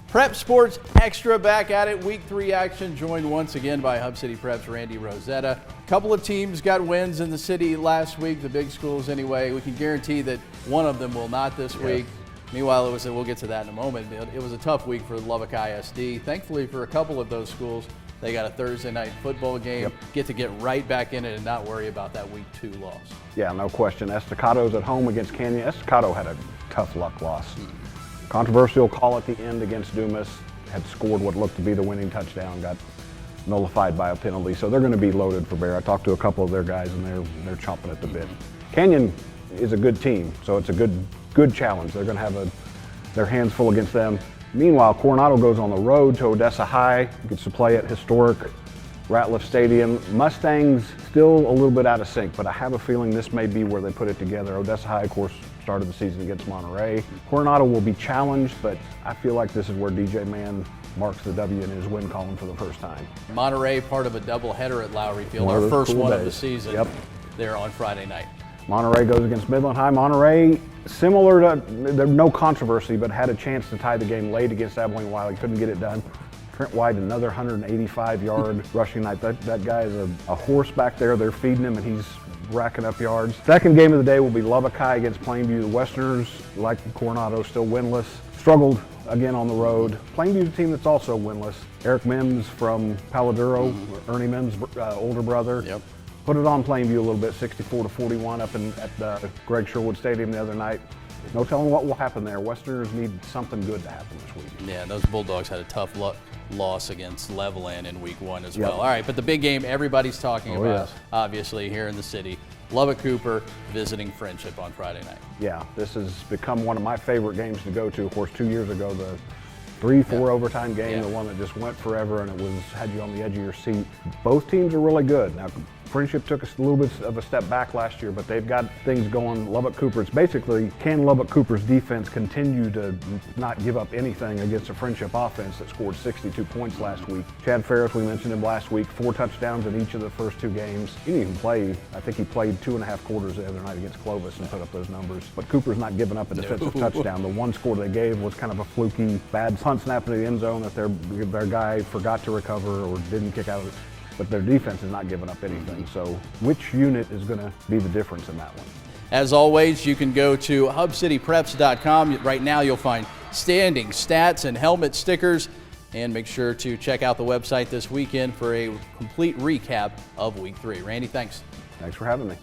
Prep Sports Extra back at it. Week 3 action joined once again by Hub City Prep's Randy Rosetta. A couple of teams got wins in the city last week, the big schools anyway. We can guarantee that one of them will not this week. Meanwhile, we'll get to that in a moment. It was a tough week for Lubbock High ISD. Thankfully for a couple of those schools, they got a Thursday night football game, get to get right back in it and not worry about that week 2 loss. Yeah, no question. Estacado's at home against Canyon. Estacado had a tough luck loss. Controversial call at the end against Dumas, had scored what looked to be the winning touchdown, got nullified by a penalty, so they're going to be loaded for bear. I talked to a couple of their guys and they're chomping at the bit. Canyon is a good team, so it's a good challenge. They're going to have their hands full against them. Meanwhile, Coronado goes on the road to Odessa High, gets to play at historic Ratliff Stadium. Mustangs still a little bit out of sync, but I have a feeling this may be where they put it together. Odessa High, of course, started the season against Monterey. Coronado will be challenged, but I feel like this is where DJ Mann marks the W in his win column for the first time. Monterey, part of a doubleheader at Lowry Field, our first one of the season. There on Friday night. Monterey goes against Midland High. Monterey, similar to, there's no controversy, but had a chance to tie the game late against Abilene Wiley, couldn't get it done. Trent White, another 185-yard rushing night. That guy is a horse back there. They're feeding him, and he's racking up yards. Second game of the day will be Lubbock High against Plainview. The Westerners, like Coronado, still winless. Struggled again on the road. Plainview's a team that's also winless. Eric Mims from Paladuro, Ernie Mims' older brother. Put it on Plainview a little bit, 64-41 up at Greg Sherwood Stadium the other night. No telling what will happen there. Westerners need something good to happen this week. Yeah, those Bulldogs had a tough loss against Levelland in week 1 as well. All right, but the big game everybody's talking about, obviously, here in the city. Lubbock Cooper visiting Friendship on Friday night. Yeah, this has become one of my favorite games to go to. Of course, 2 years ago, the 3-4 overtime game, the one that just went forever and had you on the edge of your seat. Both teams are really good. Now, Friendship took a little bit of a step back last year, but they've got things going. Lubbock Cooper, it's basically, can Lubbock Cooper's defense continue to not give up anything against a Friendship offense that scored 62 points last week? Chad Ferris, we mentioned him last week, 4 touchdowns in each of the first 2 games. He didn't even play, I think he played 2.5 quarters the other night against Clovis and put up those numbers. But Cooper's not giving up a defensive touchdown. The one score they gave was kind of a fluky, bad punt snap into the end zone that their guy forgot to recover or didn't kick out. But their defense is not giving up anything. So which unit is going to be the difference in that one? As always, you can go to hubcitypreps.com. Right now you'll find standing stats and helmet stickers. And make sure to check out the website this weekend for a complete recap of week 3. Randy, thanks. Thanks for having me.